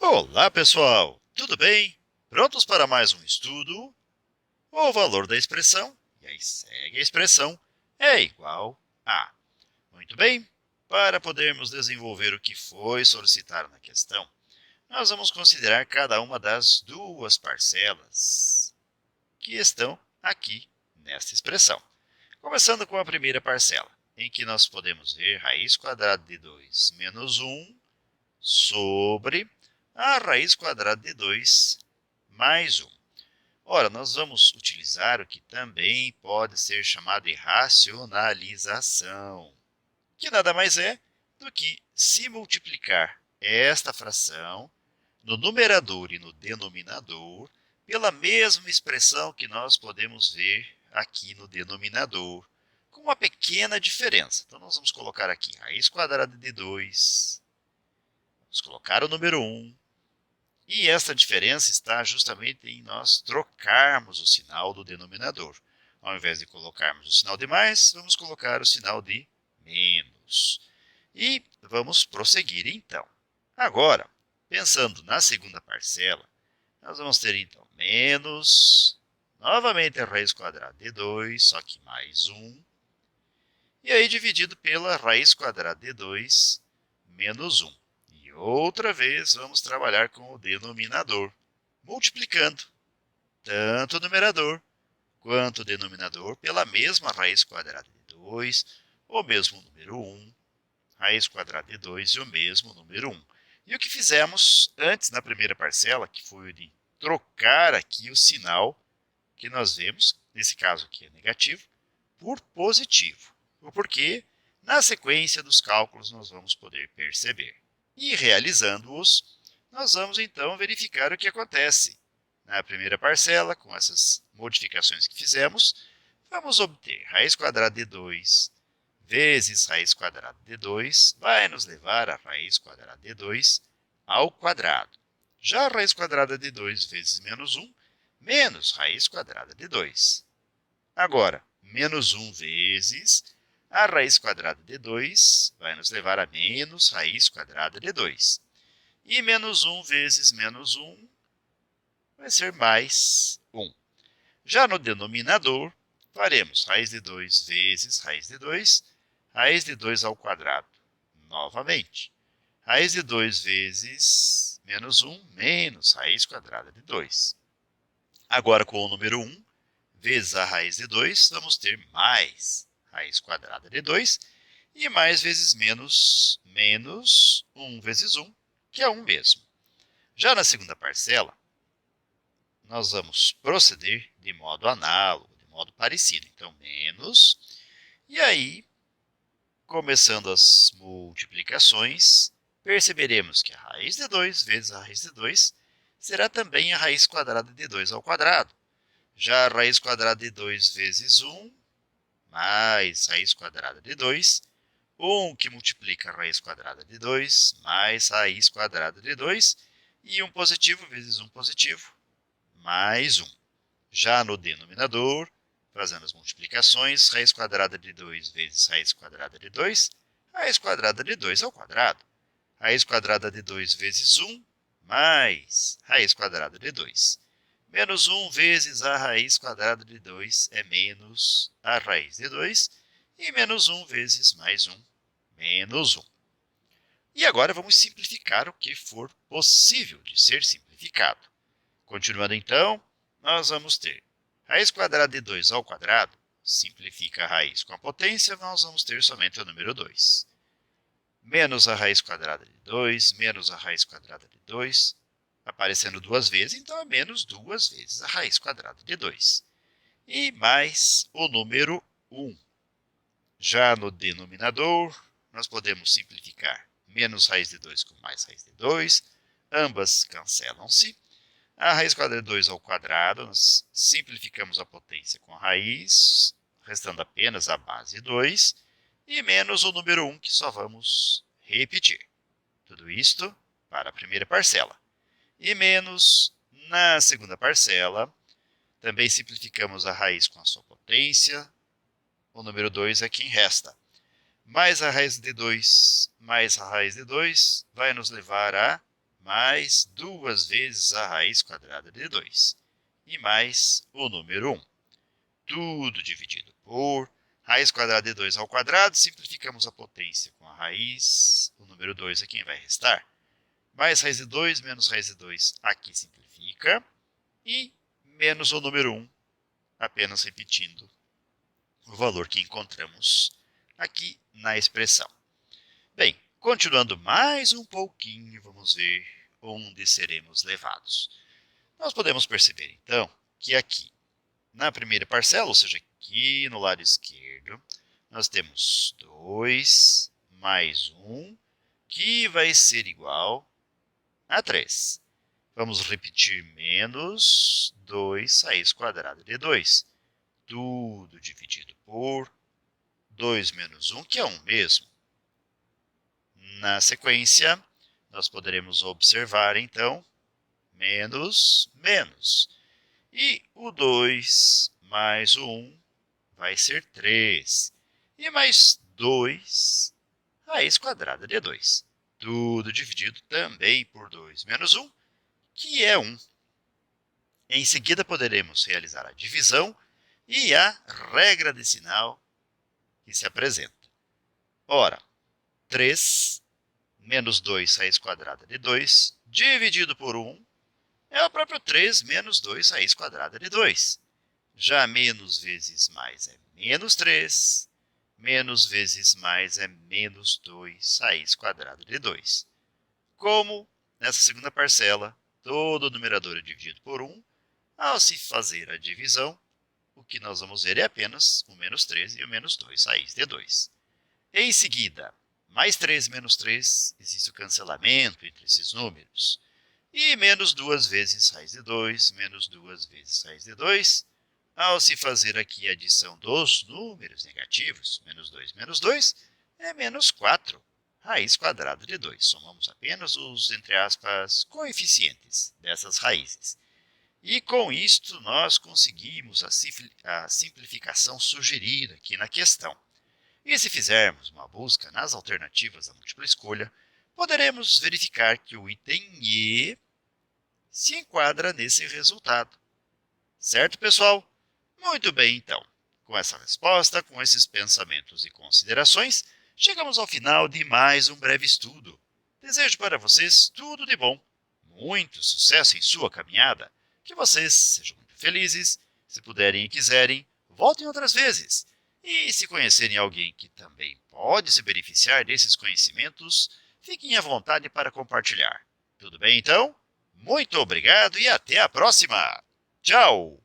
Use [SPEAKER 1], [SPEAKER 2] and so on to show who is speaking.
[SPEAKER 1] Olá, pessoal! Tudo bem? Prontos para mais um estudo? O valor da expressão, e aí segue a expressão, é igual a. Muito bem, para podermos desenvolver o que foi solicitado na questão, nós vamos considerar cada uma das duas parcelas que estão aqui nesta expressão. Começando com a primeira parcela, em que nós podemos ver raiz quadrada de 2 menos 1 sobre a raiz quadrada de 2 mais 1. Ora, nós vamos utilizar o que também pode ser chamado de racionalização, que nada mais é do que se multiplicar esta fração no numerador e no denominador pela mesma expressão que nós podemos ver aqui no denominador, com uma pequena diferença. Então, nós vamos colocar aqui raiz quadrada de 2, vamos colocar o número 1, e esta diferença está justamente em nós trocarmos o sinal do denominador. Ao invés de colocarmos o sinal de mais, vamos colocar o sinal de menos. E vamos prosseguir então. Agora, pensando na segunda parcela, nós vamos ter então menos, novamente a raiz quadrada de 2, só que mais 1. E aí dividido pela raiz quadrada de 2 menos 1. E outra vez vamos trabalhar com o denominador, multiplicando tanto o numerador quanto o denominador pela mesma raiz quadrada de 2, o mesmo número 1, raiz quadrada de 2 e o mesmo número 1. E o que fizemos antes na primeira parcela, que foi o de trocar aqui o sinal que nós vemos, nesse caso aqui é negativo, por positivo. O porquê, na sequência dos cálculos, nós vamos poder perceber. E realizando-os, nós vamos então verificar o que acontece. Na primeira parcela, com essas modificações que fizemos, vamos obter raiz quadrada de 2 vezes raiz quadrada de 2 vai nos levar a raiz quadrada de 2 ao quadrado. Já a raiz quadrada de 2 vezes menos 1, menos raiz quadrada de 2. Agora, menos 1 vezes a raiz quadrada de 2 vai nos levar a menos raiz quadrada de 2. E menos 1 vezes menos 1 vai ser mais 1. Já no denominador, faremos raiz de 2 vezes raiz de 2 ao quadrado. Novamente, raiz de 2 vezes menos 1 menos raiz quadrada de 2. Agora, com o número 1, vezes a raiz de 2, vamos ter mais raiz quadrada de 2, e mais vezes menos, menos 1 vezes 1, que é 1 mesmo. Já na segunda parcela, nós vamos proceder de modo análogo, de modo parecido. Então, menos, e aí, começando as multiplicações, perceberemos que a raiz de 2 vezes a raiz de 2 será também a raiz quadrada de 2 ao quadrado. Já a raiz quadrada de 2 vezes 1, mais raiz quadrada de 2, 1 que multiplica a raiz quadrada de 2, mais raiz quadrada de 2, e 1 positivo vezes 1 positivo, mais 1. Já no denominador, fazendo as multiplicações, raiz quadrada de 2 vezes raiz quadrada de 2, raiz quadrada de 2 ao quadrado. Raiz quadrada de 2 vezes 1, mais raiz quadrada de 2. Menos 1 vezes a raiz quadrada de 2 é menos a raiz de 2, e menos 1 vezes mais 1, menos 1. E agora vamos simplificar o que for possível de ser simplificado. Continuando então, nós vamos ter raiz quadrada de 2 ao quadrado, simplifica a raiz com a potência, nós vamos ter somente o número 2. Menos a raiz quadrada de 2, menos a raiz quadrada de 2, aparecendo duas vezes, então é menos 2 vezes a raiz quadrada de 2. E mais o número 1. Já no denominador, nós podemos simplificar menos raiz de 2 com mais raiz de 2, ambas cancelam-se. A raiz quadrada de 2 ao quadrado, nós simplificamos a potência com a raiz, restando apenas a base 2, e menos o número 1, que só vamos repetir. Tudo isto para a primeira parcela. E menos, na segunda parcela, também simplificamos a raiz com a sua potência, o número 2 é quem resta. Mais a raiz de 2 mais a raiz de 2 vai nos levar a mais 2 vezes a raiz quadrada de 2 e mais o número 1. Tudo dividido por raiz quadrada de 2 ao quadrado, simplificamos a potência com a raiz, o número 2 é quem vai restar. Mais raiz de 2 menos raiz de 2 aqui simplifica, e menos o número 1, apenas repetindo o valor que encontramos aqui na expressão. Bem, continuando mais um pouquinho, vamos ver onde seremos levados. Nós podemos perceber, então, que aqui, na primeira parcela, ou seja, aqui no lado esquerdo, nós temos 2 mais 1, que vai ser igual a 3. Vamos repetir menos 2 raiz quadrada de 2. Tudo dividido por 2 menos 1, que é 1 mesmo. Na sequência, nós poderemos observar, então, menos, menos. E o 2 mais o 1 vai ser 3. E mais 2 raiz quadrada de 2. Tudo dividido também por 2 menos 1, que é 1. Em seguida, poderemos realizar a divisão e a regra decimal que se apresenta. Ora, 3 menos 2 raiz quadrada de 2 dividido por 1 é o próprio 3 menos 2 raiz quadrada de 2. Já menos vezes mais é menos 3, menos vezes mais é menos 2 raiz quadrada de 2. Como nessa segunda parcela, todo o numerador é dividido por 1, ao se fazer a divisão, o que nós vamos ver é apenas o menos 3 e o menos 2 raiz de 2. Em seguida, mais 3 menos 3, existe o cancelamento entre esses números. E menos 2 vezes raiz de 2, menos 2 vezes raiz de 2. Ao se fazer aqui a adição dos números negativos, menos 2, é menos 4, raiz quadrada de 2. Somamos apenas os, entre aspas, coeficientes dessas raízes. E com isto nós conseguimos a simplificação sugerida aqui na questão. E se fizermos uma busca nas alternativas da múltipla escolha, poderemos verificar que o item E se enquadra nesse resultado. Certo, pessoal? Muito bem, então. Com essa resposta, com esses pensamentos e considerações, chegamos ao final de mais um breve estudo. Desejo para vocês tudo de bom, muito sucesso em sua caminhada, que vocês sejam muito felizes, se puderem e quiserem, voltem outras vezes. E se conhecerem alguém que também pode se beneficiar desses conhecimentos, fiquem à vontade para compartilhar. Tudo bem, então? Muito obrigado e até a próxima! Tchau!